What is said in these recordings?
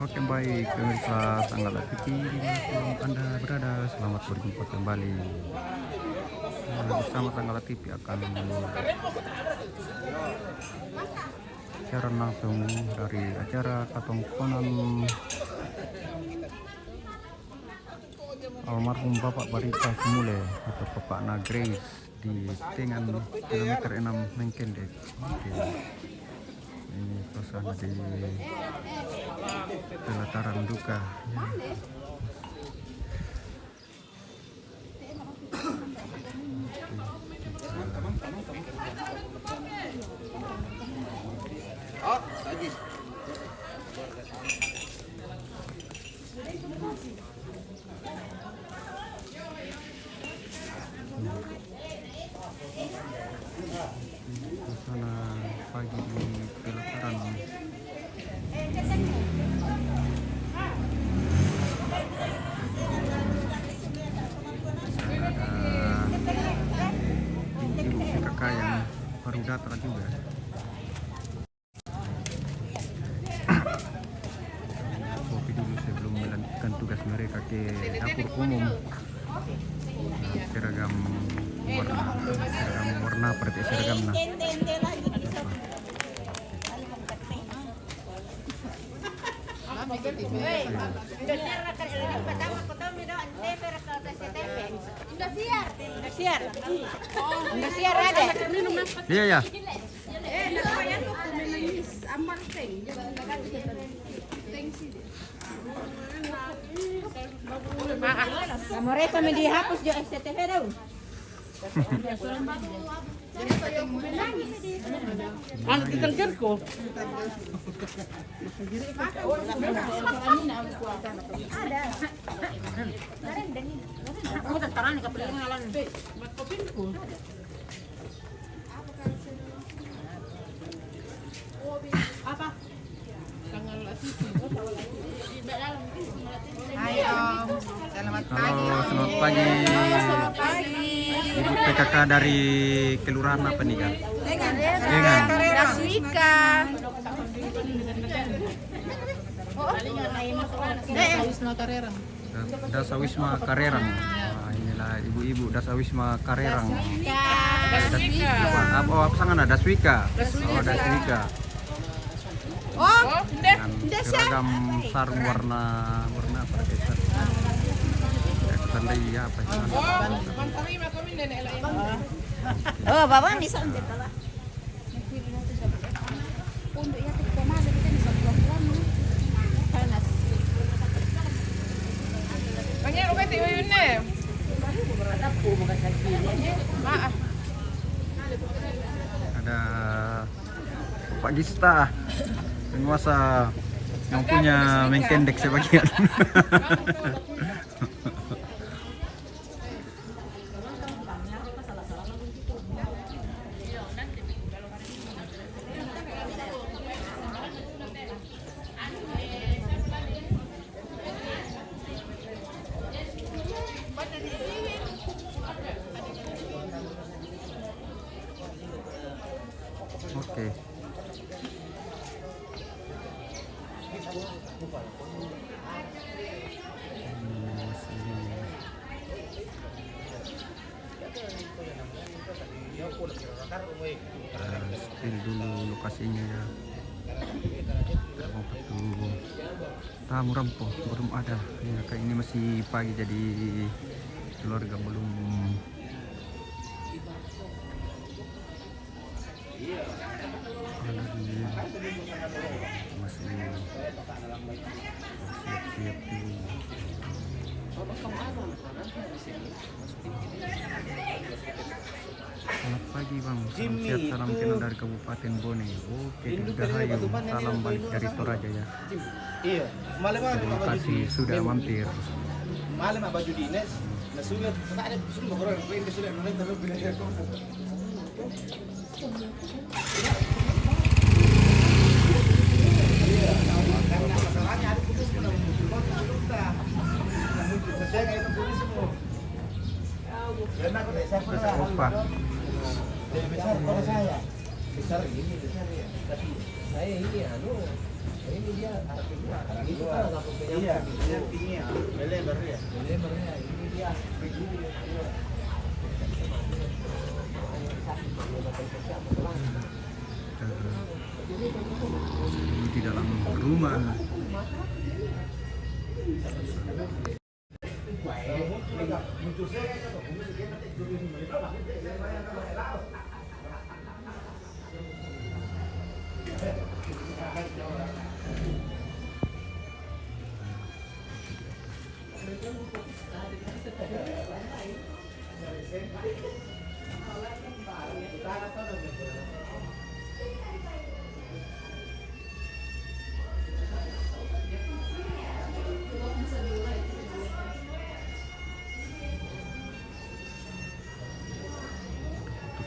Oke baik pemirsa Tanggal TV dimanapun Anda berada, selamat berjumpa kembali bersama Tanggal TV akan siaran langsung dari acara Katongkonan almarhum Bapak Barita Sumule atau Bapak Nagres di Tengan kilometer 6 Mengkendek. Oke. Ini suasana di pelataran duka ya. Suasana pagi di pelataran ibu PKK yang baru datang juga. Kopi dulu sebelum melanjutkan tugas mereka ke dapur umum. Seragam warna seperti seragam nah. Iya ya. Mereka dihapus jo SCTV daw. Ang kitangkir ko. Ada. Ako tatarang ni kapalingalan. Magkopin ko. Apa? Tanggal Ayo, selamat pagi. Halo, selamat pagi. Selamat pagi. Ibu PKK dari kelurahan apa nih kan? Dengan Daswika. Dasawisma Karerang. Nah, inilah ibu-ibu Dasawisma Karerang. Daswika. Apa sangat ada Daswika? Oh, Daswika. Oh, Dengan seragam sarung warna apa itu? Tandai apa itu? oh, Bapak bisa untuk lah. Ada Pak Gista, penguasa yang punya Mengkendek sebagian. Oke. Spill dulu lokasinya ya. Tamu rampo belum ada. Ya, kayak ini masih pagi jadi keluarga belum masih siap-siap dulu. Selamat pagi Bang, salam sehat, salam kenal dari Kabupaten Bone. Oke, Dirgahayu, salam balik dari Toraja ya. Iya, malam Terima kasih sudah mampir. malam baju dinas. Nah sudah tak ada sudah orang lain sudah mulai terus bilang aku. Masalahnya ada putus pernah saya kayak itu putus semua. Dan aku saya pernah Opa. besar kalau saya besar ini besar ya. Tapi saya ini Ini dia tapi dua. Itu kan nggak punya. Iya, ini ya. Bele baru ya. Lebarnya ini dia. Di dalam rumah. Untuk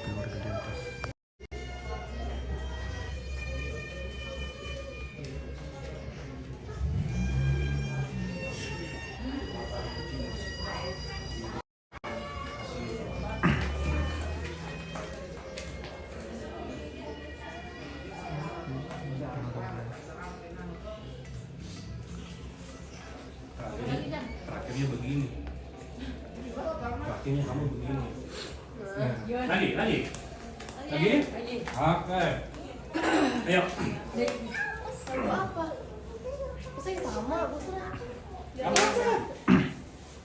keluarga di atas. Terakhirnya begini. Terakhirnya kamu begini. Lagi. Oke. Ayo. Apa? Saya sama, bosan.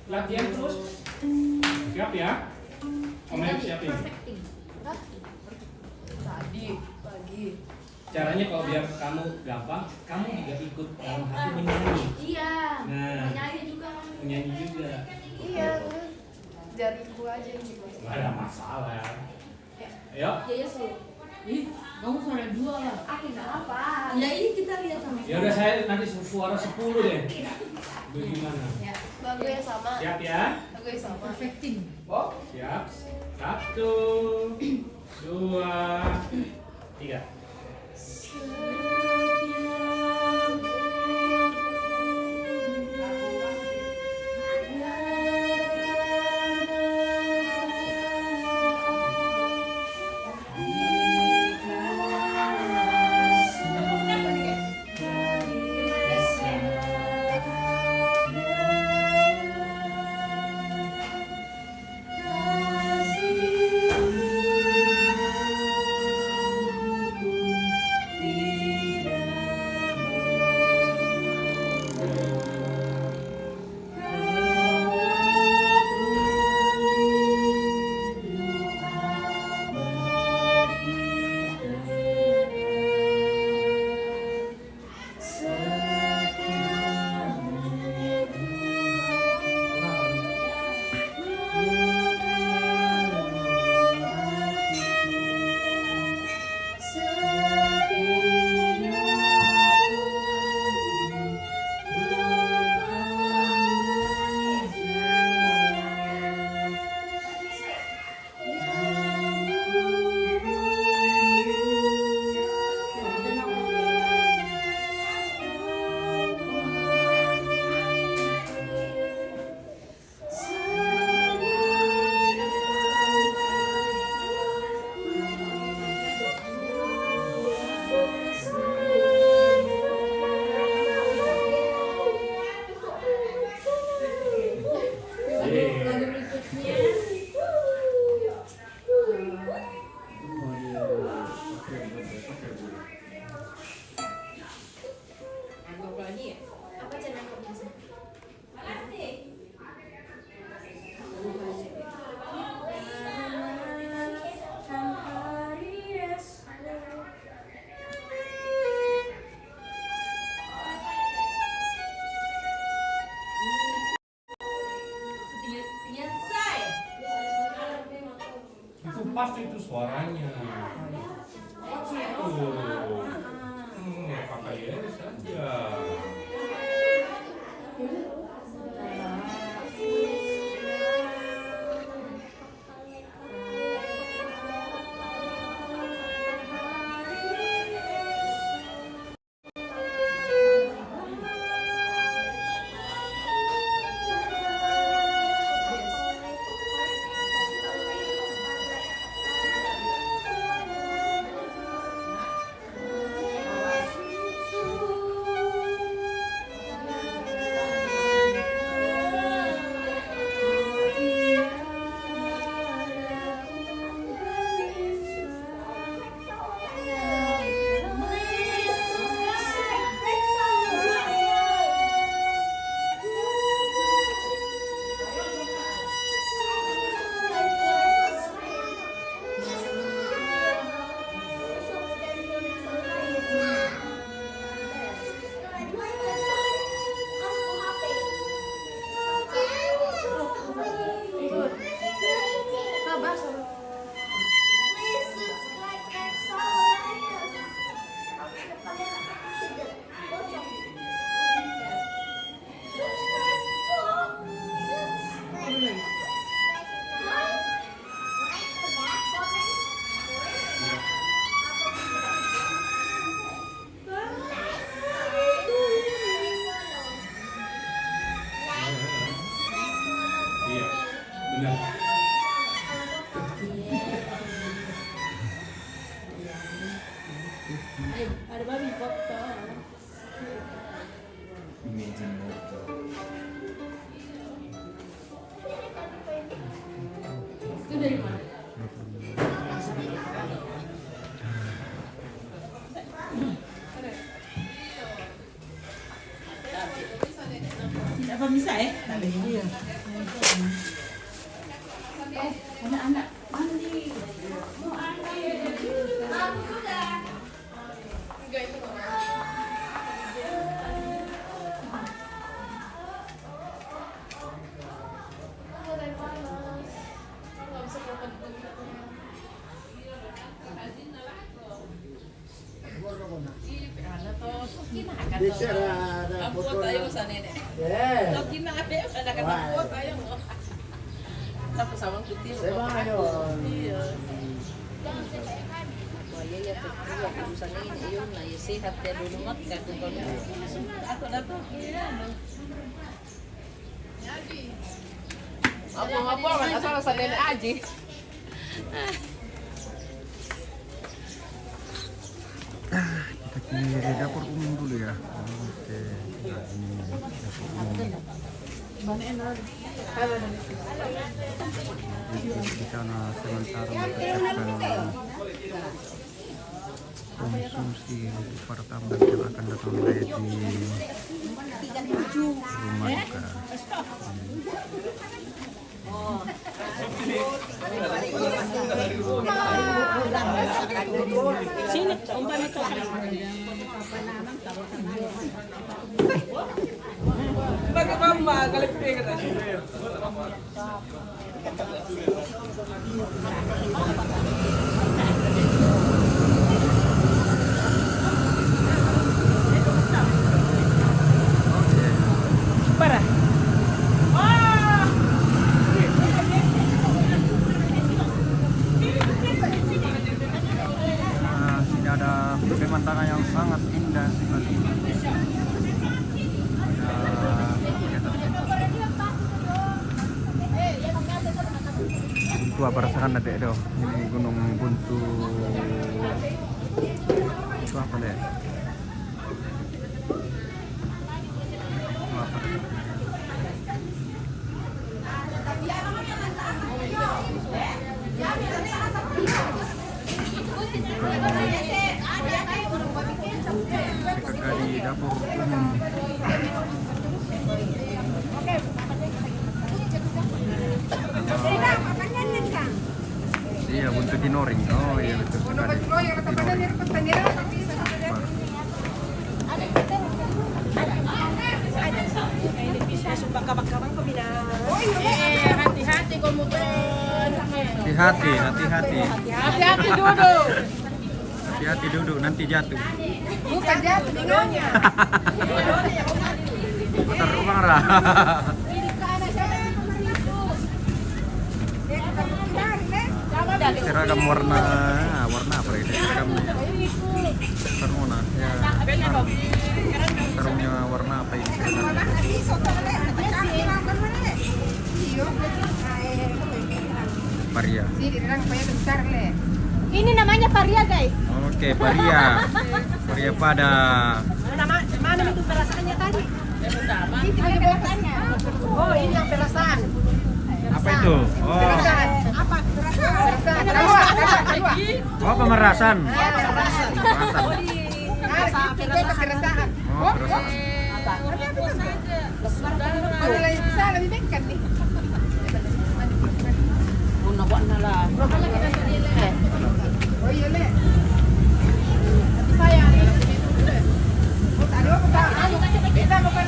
Latihan terus. Siap ya? Om Em siapin. Tadi pagi. Caranya kalau biar kamu gampang, kamu juga ikut dalam hati menyanyi. Iya. Nah. Menyanyi juga. Menyanyi juga. Iya, terus jariku aja gitu. Gak ada masalah. Ayo. Ya sih. Ih, kamu suara 2 lah. Aku nggak apa. Ya ini kita lihat sama. Ya udah saya nanti suara 10 deh. Bagaimana? Ya, lagu yang sama. Siap ya? Lagu yang sama. Perfecting. Siap. 1, 2, 3. Pasti itu suaranya. Pakai yes saja. Ada babi foto. Itu dari mana? Apa bisa ya? Iya. Anak-anak mandi. Mau mandi. Aku sudah. Enggak itu nggak mau. Aku udah panas. Nggak bisa keluar di rumah. Yeah. Tapos sawang putih. Sema yun. Iya. Wah, ya tuh urusan ini yun na sehat ya dulu mat ka kung ako na to. Apa man asal sa nila aji. Kita ke dapur umum dulu ya. Oke, nah, ini dapur umum. Di sana sementara mempersiapkan konsumsi untuk para tamu yang akan datang di rumah duka. Sini, umpama to. Bagaimana kalau pingat aja? Para. Sini ada pemandangan yang sangat indah sekali. Buntu apa rasakan adek do? Ini Gunung Buntu. Itu apa deh? Itu apa? Kakak di dapur umum. Iya, buntu dinoring. Oh iya betul sekali. Hati-hati komuter. Hati-hati, hati-hati. Hati-hati duduk. Hati-hati duduk, nanti jatuh. Bukan jatuh dengannya. Putar uang lah. Seragam warna apa ini? Seragam sarungnya ya. Sarungnya warna apa ini? Paria. Ini namanya paria, guys. Oke, paria. Paria pada. Mana itu perasaannya tadi? Ini perasaannya. Oh, ini yang perasaan. Apa itu? Oh. Apa? Perasaan. Oh, pemerasan. Pemerasan. Perasaan. Oh, perasaan. Lebih dekat nih. Buat nala. Oh iya le. Saya. Tadi apa kita bukan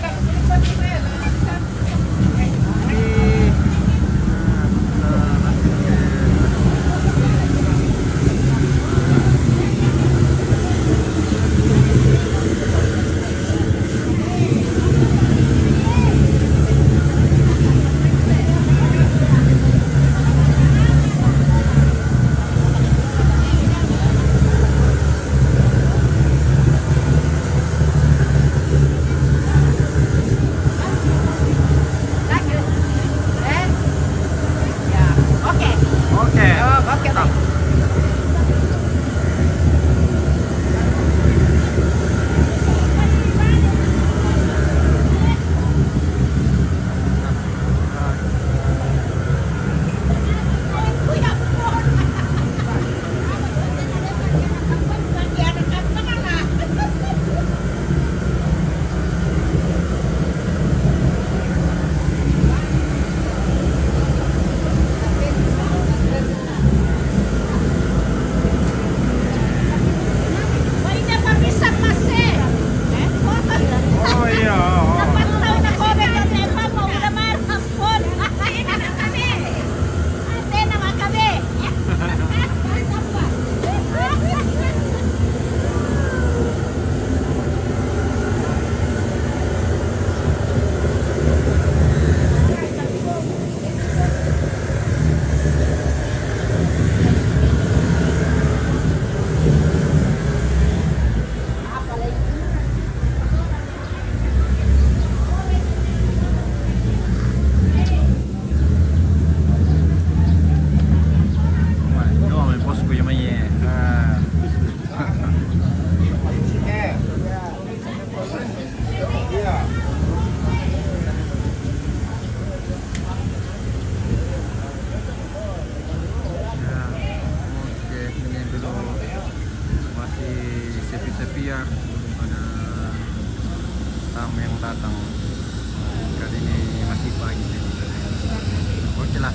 lah.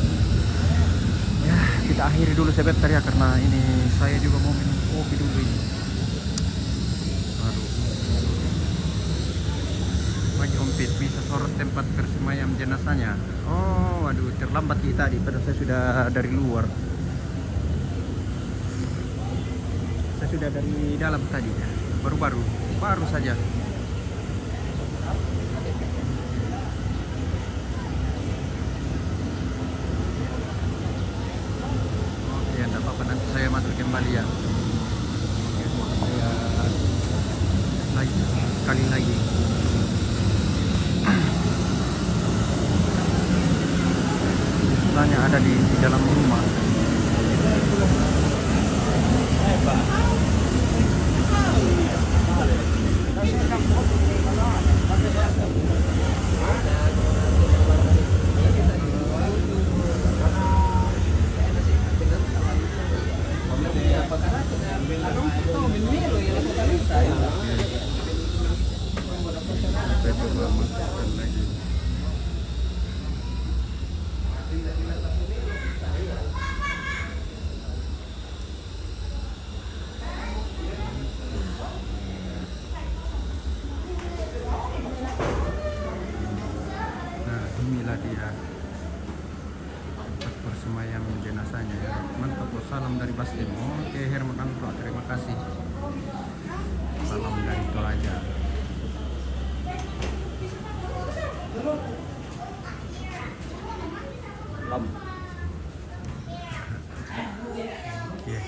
Ya, kita akhiri dulu sebentar ya karena ini saya juga mau minum kopi dulu ini. Aduh. Bagi Ompit bisa sorot tempat persemayam jenazahnya. Oh, waduh, terlambat kita tadi padahal saya sudah dari luar. Saya sudah dari dalam tadi ya. Baru saja. Oke, enggak apa-apa, nanti saya masuk kembali ya. Saya lagi sekali lagi. Istilahnya ada di dalam rumah. Saya coba masukkan lagi. Nah, inilah dia tempat persemayam jenazahnya ya. Mantap, salam dari Bastim. Oke, Herman Antro, terima kasih. Salam dari Toraja. Oke.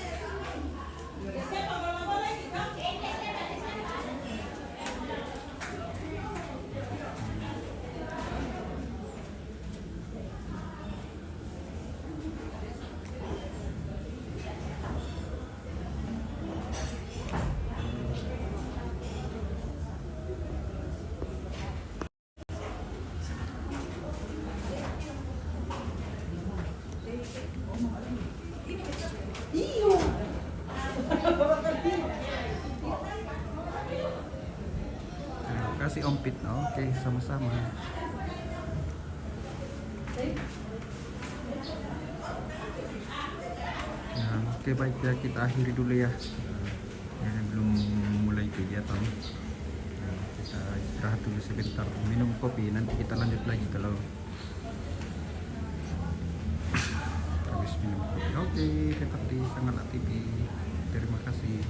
Terima kasih Ompit. Oke, sama-sama. Nah, oke, baik ya, kita akhiri dulu ya. Ini belum mulai kegiatan. Nah, kita istirahat dulu sebentar, minum kopi, nanti kita lanjut lagi kalau habis minum kopi. Oke, tetap di Sanganak TV. Terima kasih.